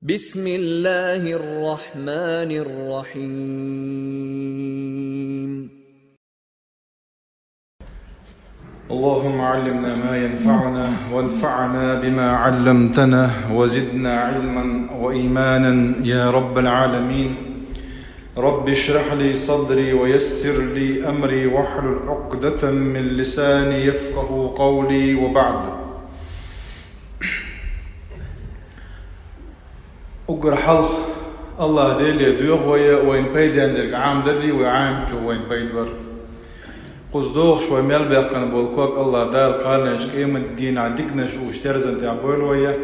بسم الله الرحمن الرحيم. اللهم علمنا ما ينفعنا وانفعنا بما علمتنا وزدنا علما وإيمانا يا رب العالمين. رب اشرح لي صدري ويسر لي أمري واحلل عقدة من لساني يفقه قولي وبعد. أقر حلق الله ديلي دوغ وين بيد عندك عام دري وعام جو وين بيد بر قصدوخ شوي ميل بيقن بولكوك الله دار قالنش قيمة الدين عدقنش واشترزن تعبول ويا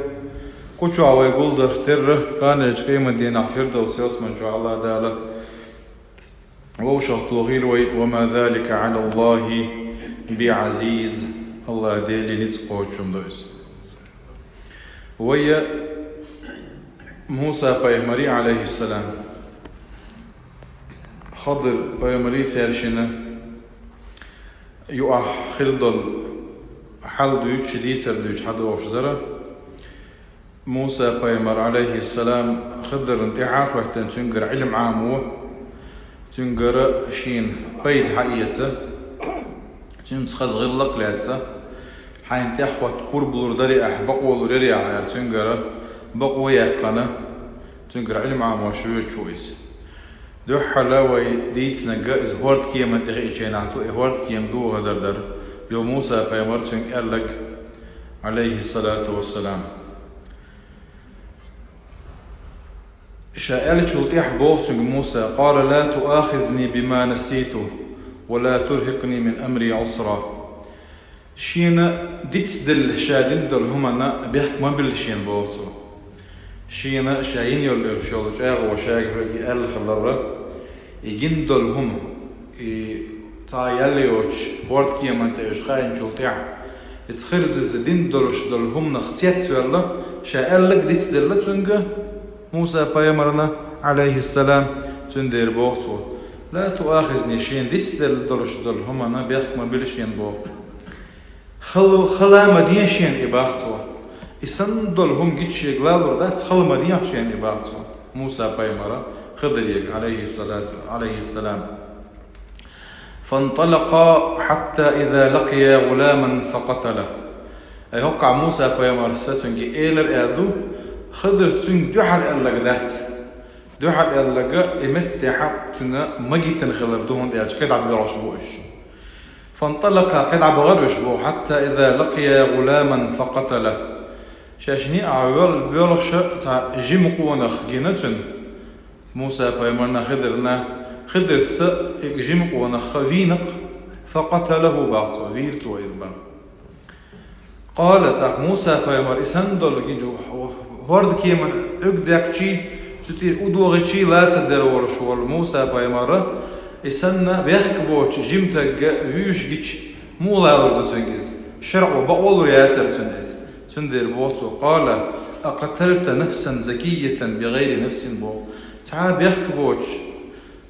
كوشو عوي قولدر تر قالنش قيمة الدين عفردوس يصمن شو الله دار ووشغ طوغيل وما ذلك على الله بعزيز. الله ديلي نتقو شمدوس ويا موسى بيغمري عليه السلام خضر بيغمري تيرشنا يقع خلدل حل دوش شديد سردوش حدو وشدرة. موسى بيغمر عليه السلام خضر انتحاق وقتن تنقر علم عامو تنقر شين بيد حقيقته تنسخز غلق لاتسا حين تحوت قرب لردري أحبقوا لردري عير تنقر بقوا يقنا تنقر علم عامو شويس دو حلاوي ديت نجا هورد كيما تغي جيناتو هورد كيم دو هدر لو موسى بيمر تنقر عليه الصلاة والسلام شائل شلطيح بوغ موسى قال لا تؤاخذني بما نسيته ولا ترهقني من أمري عسرا. شينا ديتس دل شادين دل هما بيحك ما بالشين بوغتو شينا شاين يول شول شاغ وشاغ بقي ال خلره يجين دل هم تا يليوش بورد كيما انت ايش خاين شلطيح يتخرز دين دلش دل هم نختيت ولا شاءلك ديتس دل تنجا موسى بايمرنا عليه السلام تندير بوغتو لا تؤاخذني شين ديتس دل دلش دل هم انا بيحك ما بالشين بوغ خلا مدين شين إباحتو إسندل هم جيت شيء غلابر ده خلا مدين شين إباحتو موسى بايمرة خضريك عليه السلام فانطلقا حتى إذا لقيا غلاما فقتله. أي هقع موسى بايمرة ستنجي إيلر أدو خضر سن دوحل ألقدات دوحل ألقا إمت حقتنا مجيتن خضر دوهن ديالش كده عم يروش بوش فانطلق قطع بغرش بو حتى إذا لقي غلاما فقتله. شاشني أعوال بيولخش تا جيم قونخ جينتن موسى بايمرنا خضر س جيم قونخ فينق فقتله بعض فيرتو إزبا. قال تاك موسى بايمر إسندل جيجو هورد كيمن أقدك شي ستير أدوغي شي لا تصدر ورشوال موسى بايمر إسنا بيحكبوش جيمتك ويش جيش مولا لرد تنجز شرع وبقول رياتر تنجز تندير بوتو قال أقتلت نفسا زكية بغير نفس بو تعا بيحكبوش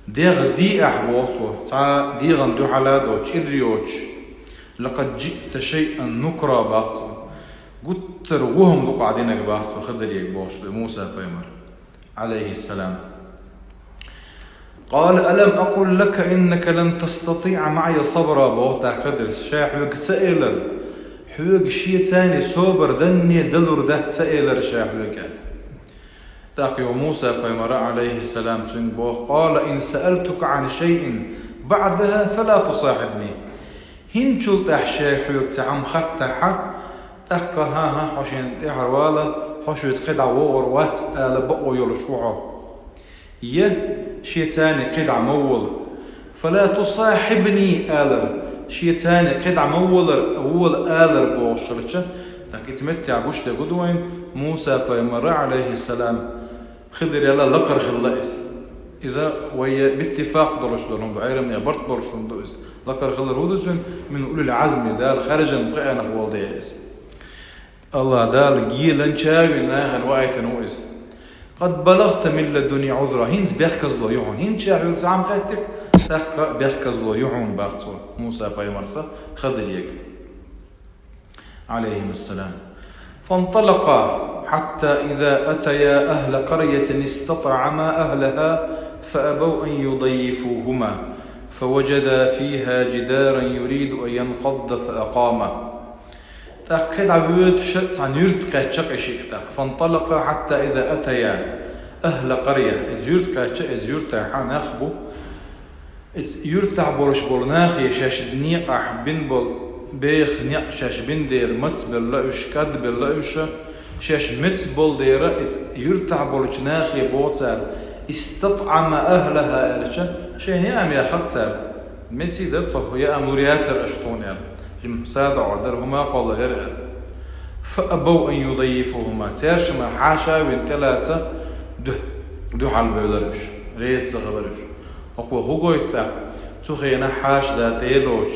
ديغ دي أحبوتو تعا ديغن دو حلادوش إدريوش لقد جئت شيئا نكرا باقتو قلت رغوهم دو قاعدينك باقتو خدر يكبوش موسى بايمر عليه السلام. قال ألم أقل لك إنك لن تستطيع معي صبرا بوتا خدر شاي حوق تسألر حوق شي تاني صبر دني دلر ده تسألر شاي حوق تاقي موسى بيمر عليه السلام تنبوه قال إن سألتك عن شيء بعدها فلا تصاحبني. هين شلت أحشاي حوق تعم خطحة تاقا ها حوشين تحروالا حوشو يتقدع وغر واتسأل بقو يلشوحه شيطاني قدع مول فلا تصاحبني آلر شيطاني قدع مول أول آلر بوشغلتش لكن يتمتع بوشت قدوين موسى بيمر عليه السلام خضر يلا لقر خلائس إذا ويا باتفاق درش دولهم بعير من يبرت برشون دوز لقر خلر هودسون من أولي العزم دال خارجا مقعنا قوال دياليس الله دال جيلا شاوي ناخن وآيتن وإز قد بلغت من لدني عذرا هينز بيحكز له يعون هين شاعر زعم خاتك تحكى بيحكز له يعون باقتو موسى بايمرسا خذ ليك عليهم السلام. فانطلقا حتى إذا أتيا أهل قرية استطعما أهلها فأبوا أن يضيفوهما فوجدا فيها جدارا يريد أن ينقض فأقامه. تأكد عبود شت عن يرد كاتشق شيء فانطلق حتى إذا أتيا أهل قرية يرد كاتشق يرد حناخبو يرد تعبرش بولناخ يشاش نيقح بن بول بيخ نيق شاش بن دير متس باللؤش كد باللؤش شاش متس بول دير يرد تعبرش ناخ يبوتال استطعم أهلها أرشا شين يأم يا خطر متي درته يا أموريات الأشطون يعني سادة عدر هما قال غير فأبوا أن يضيفوهما ترشما حاشا وين ثلاثة ده على البلدش ريس غبرش أقوى هو يتاق تخينا حاش دا تيلوش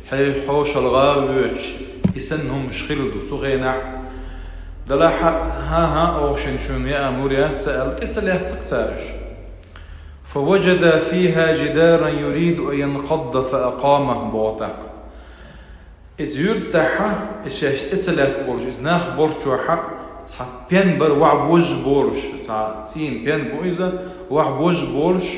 حي حوش الغاويش يسنهم شخلدو تخينا دلا ها أوشن شون يا أموريات سألت تسليها تقتارش فوجد فيها جدارا يريد أن ينقض فأقامه بوطاق يرد تاعها الشاش تسليها بورش ناخ بورشوحا تاع بين بر وعبوج بورش تاع تين بين بويزا وعبوج بورش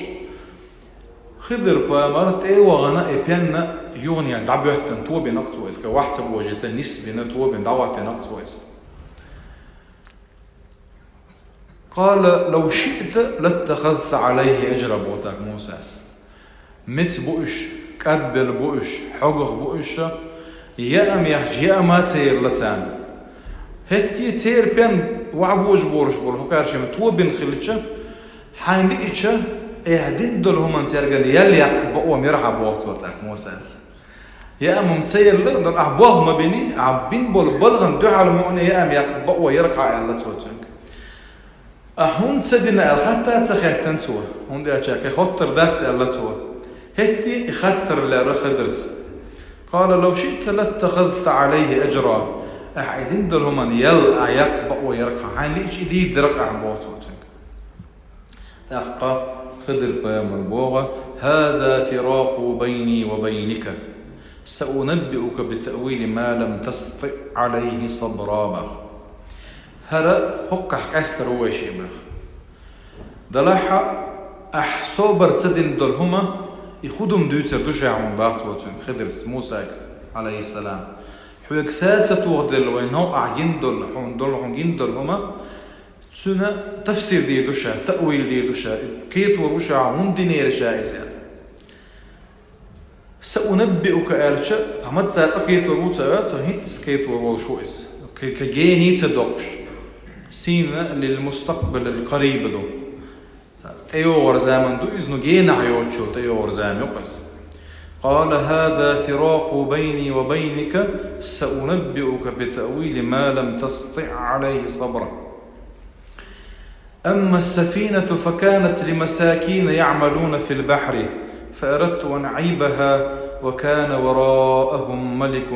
خضر بامرت اي وغنا اي بين يغني دعبتن تو بنقطويس كواحد سبوجت نسبه تو بندعوت نقطويس. قال لو شئت لاتخذت عليه أجر بوتاك موساس مت بؤش كدبل بؤش حقق بؤش يأم يحج يأما تير لتان هتي تير بين وعبوش بورش بول هكارش متو بين خلتش حين ديتش اهدين دولهم ان سيرغل يليق بقوا مرحب بوتاك موساس يأم متير لغن الأحبوغ ما بيني عبين بول بلغن دعا المؤني يأم يقبقوا يركع يلا توتنك هون تسدينا الخطة تخيتن توا هون دي أشياء خطر ذات الله توا هتي خطر لرخدرس قال لو شئت لاتخذت عليه أجرا أحدين دلهم أن يلقى يقبأ ويركع هاي ليش يدي درك أحباطوتك أقا خدر بيامر بوغا هذا فراق بيني وبينك سأنبئك بتأويل ما لم تستطع عليه صبرا هذا هكا حكاستر هو شيء بخ دلاحة أحصوبر تدين دلهما يخدم دوتر دوشة من باقتوتون خدرس موسى عليه السلام حوك ساتة تغدل وينهو أعجين دل حون دلهما سنة تفسير دي دوشة تأويل دي دوشة كيت وروشة هون دينير شايزان سأنبئك أرشا تعمد ساتة كيت وروشة هيتس كيت وروشويس كجيني تدوكش سينا للمستقبل القريب دو تيور زامن دو إذنو جينا حيوتشو تيور زامن يقص قال هذا فراق بيني وبينك سأنبئك بتأويل ما لم تستطع عليه صبرا أما السفينة فكانت لمساكين يعملون في البحر فأردت أن أعيبها وكان وراءهم ملك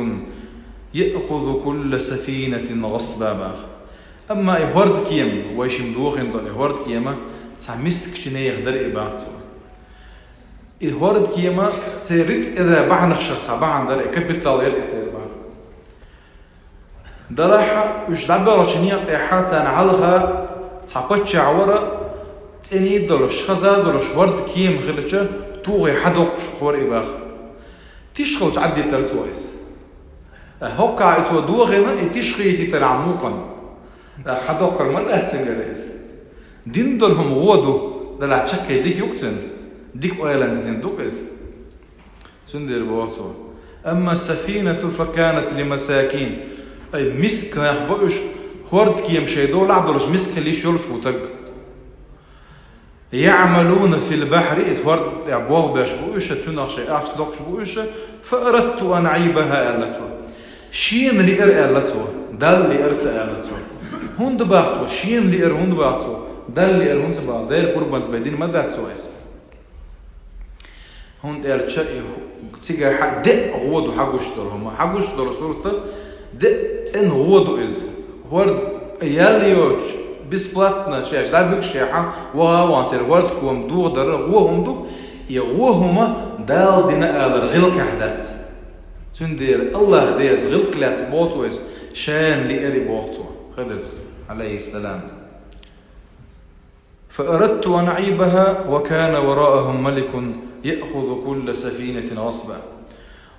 يأخذ كل سفينة غصبا أما إهورد كيم ويشم دوخين دول إهورد كيما تعمسك شني يقدر إباعته إهورد كيما تريد إذا بعنا خشرتها بعنا دار كابيتال ير إتير بعنا دراحة وش دعبرة شنية قيحات أنا علها تعبتش عورة تاني دولش خزا دولش هورد كيم خلتش توغي حدوق خور إباخ تشخل تعدي ترتويس هوكا إتو دوغينا إتشخي تترعموقا حدوق المدى تنجليس دين دولهم غودو دلع تشكي ديك يوكسن ديك أويلانز دين دوكس سندر بواتو أما السفينة فكانت لمساكين أي مسك نخبؤش هورد كيم شيدو لعدولش مسك ليش يولش وتق يعملون في البحر إتهورد يعبوه باش بؤش تنغ شيء أعش دوكش بؤش فأردت أن عيبها ألتو شين لإر ألتو دل لإر تألتو هند باعتو شين لإر هند باعتو دل لإر هند باعتو دير قربانس بيدين ما دعتو إيس هند أرتشا تيجا حق دق غودو حقوش دولهما حقوش دول صورته دق تن غودو إز هورد ياليوش بسبلاتنا شيء لا بكشيحة وانسر ورد كوم دو در غوهم دو يغوهما دال دينا آلر غلق أحداث تندير الله ديز غلق لات بوتوز شان لإري بوتو خدرس عليه السلام. فأردت أن أعيبها وكان وراءهم ملك يأخذ كل سفينة غصبا.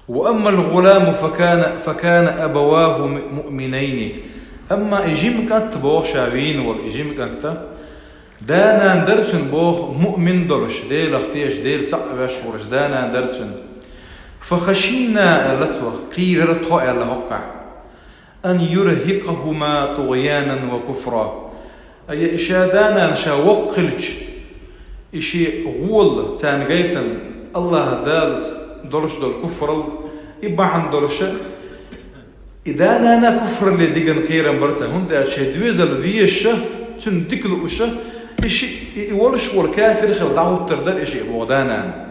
وأما الغلام فكان أبواه مؤمنين. أما إجيم كانت بوغ شاوين والإجيم كانت دانا ندرتن بوغ مؤمن دلش ديل اختيش ديل تعبش ورش دانا ندرتن. فخشينا لتوه قيل رتوه على هقع أن يرهقهما طغيانا وكفرا. أي إشادانا نشا وقلج إشي غول تان غيتن الله دالت دلش دول كفر إبا عن دلش إذا أنا كفر اللي ديجن خيرا برتا هندا شيء دويزل فيش تن ديكلو وش إشي يولش والكافر خل دعوة تردد إشي بودانا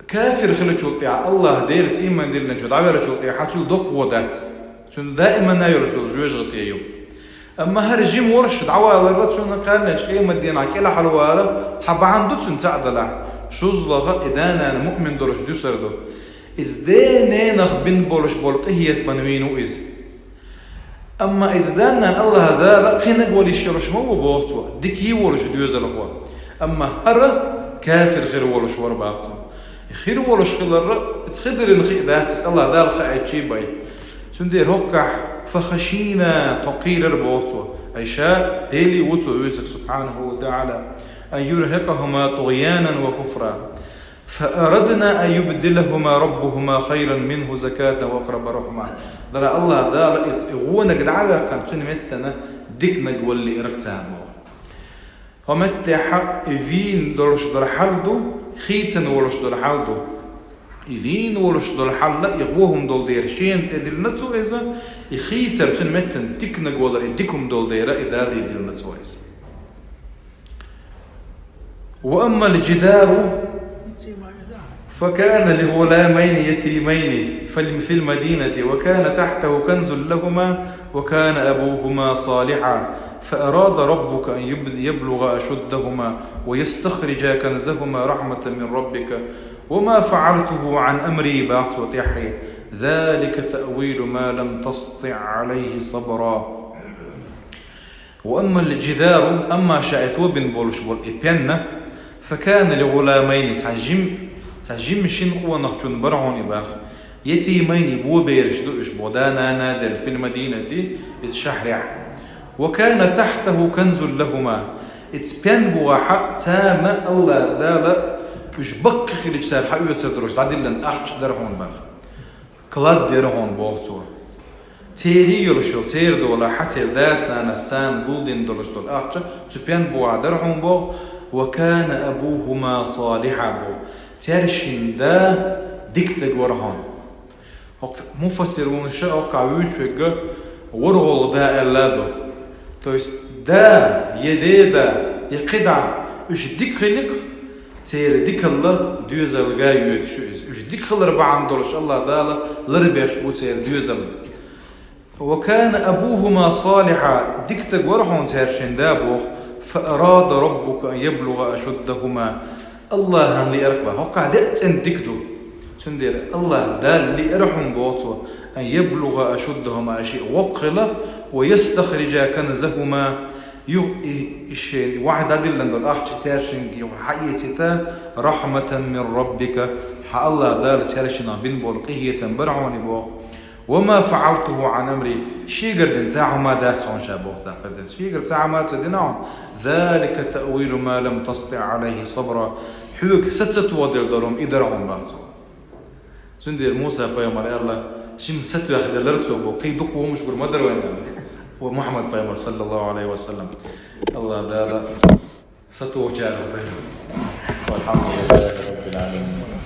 كافر خل شوطيع الله ديرت إيمان ديرنا شو دعوة شوطيع حتى دق ودات تن دائما ناير شو جوج غطيا يوم. أما هرجيم ورش دعوة للرد شو نقالنا شيء مدينا كلا حلوارة تحب عنده تن تعدله شو زلغة إذا أنا مؤمن دلش دوسردو إز ديني نخبن بولش بولقية منوينو إز. أما إز دانا الله هذا لقينك وليش يرش مو بوقتوا ديكي ولش دوزل أخوة. أما هر كافر خير ولش ورباقتو خير ولش خير تخدر نخي ذات الله هذا الخائد شي باي تندير هكح فخشينا تقيل بوقتوا عشاء ديلي وتو يوسف سبحانه وتعالى أن يرهقهما طغيانا وكفرا. فأردنا أن يبدلهما ربهما خيرا منه زكاة وأقرب رحمة. درا الله دار يغونك دعوة كان تنمتنا ديكنا واللي إركتان ومتى فين درش در حلدو خيتن ولش در حلدو إلين ولش در حل يغوهم دول دير شين تدلنتو إذا يخيتر تنمتن ديكنا ولا يديكم دول دير إذا دي دلنتو إذا. وأما الجدار فكان لغلامين يتيمين في المدينة وكان تحته كنز لهما وكان أبوهما صالحا فأراد ربك أن يبلغ أشدهما ويستخرج كنزهما رحمة من ربك وما فعلته عن أمري بعث وتحي ذلك تأويل ما لم تستطع عليه صبرا. وأما الجدار أما شاءت وبن بولش والإبيان فكان لغلامين تعجم شين قوة نخجون برعوني باخ يتيمين بو بيرش دوش بودانا نادل في المدينة يتشحرع وكان تحته كنز لهما اتبين بو حق تانا الله دالا وش بق خليج سال حق يتسدروش تعدل لن أخش درهون باخ كلاد درهون بوغتور تيري يلشو تير دولا حتى داسنا نستان قولدين دولش دول أخش تبين بو درهون بوغ وكان أبوهما صالحا بو ترشين دا ديكتك ورهان مفسرون شاء قاويشوغ ورغل دا اللادو تويس دا يدي دا يقدع وش ديك خلق تير ديك الله دوزل غايوت شو وش ديك خلر بعن دولش الله دالا لربيش بو تير دوزل. وكان أبوهما صالحا ديكتك ورهان ترشين دابو فأراد ربك أن يبلغ أشدهما الله اللي أركبه هقع دقتن ديكدو تندير الله دال اللي أرحم بوتو أن يبلغ أشدهما شيء وقله ويستخرج كنزهما يشين واحد عدل لأن الأخ تارشنج وحيتتا رحمة من ربك ح الله دال تارشنا بن بولقية برعوني بو وما فعلته عن أمري شيء قد تاعهما داتون شابوه داخل شيء قد تاعهما تدناهم ذلك تأويل ما لم تستطع عليه صبرا حوك ستتودل دلهم إدرهم باتو سندير موسى بيامر الله شيم ستو أخدلرتو بو كي دقوا مش برمدر وين ومحمد بيامر صلى الله عليه وسلم الله دالا ستو جاره والحمد لله رب العالمين.